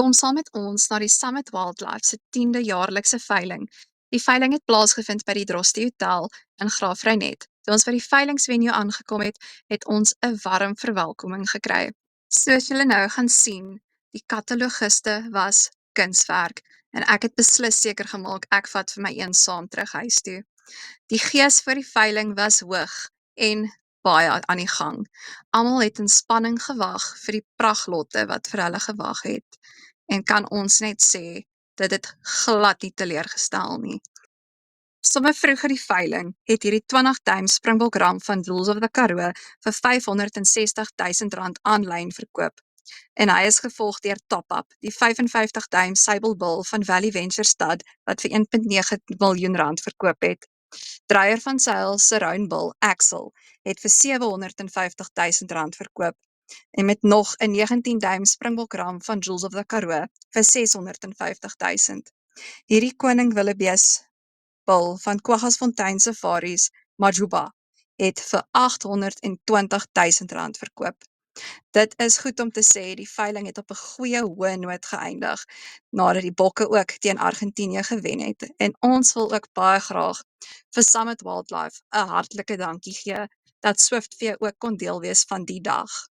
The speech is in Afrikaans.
Kom saam met ons na die Summit Wildlife se 10de jaarlikse veiling. Die veiling het plaasgevind by die Drosti Hotel in Graafrenet. Toe ons by die veilingsvenue aangekom het, het ons 'n warm verwelkoming gekry. Soos julle nou gaan sien, die katalogiste was kunswerk en ek het beslis seker gemaak ek vat vir my een saam terug huis toe. Die gees vir die veiling was hoog en baie aan die gang. Almal het in spanning gewag vir die pragtlotte wat vir hulle gewag het. En kan ons net sê, dit het glad nie teleurgestel nie. Somme vroeg in die veiling het hierdie 20 duim Springbok ram van Bulls of the Karoo vir R560,000 aanlyn verkoop. En hy is gevolg deur Top Up, die 55 duim Sable Bull van Valley Venture Stud wat vir R1.9 miljoen verkoop het. Dreyer van Sail se Round Bull, Axel, het vir R750,000 verkoop en met nog 'n 19 duim Springbok ram van Jules of the Karoo vir R650,000. Hierdie koning Wildebees Bull van Kwaggasfontein Safaris, Majuba, het vir R820,000 verkoop. Dit is goed om te sê, die veiling het op 'n goeie hoë noot geëindig, nadat die bokke ook teen Argentinië gewen het. En ons wil ook baie graag vir Summit Wildlife 'n hartlike dankie gee, dat Swift vir jou ook kon deel wees van die dag.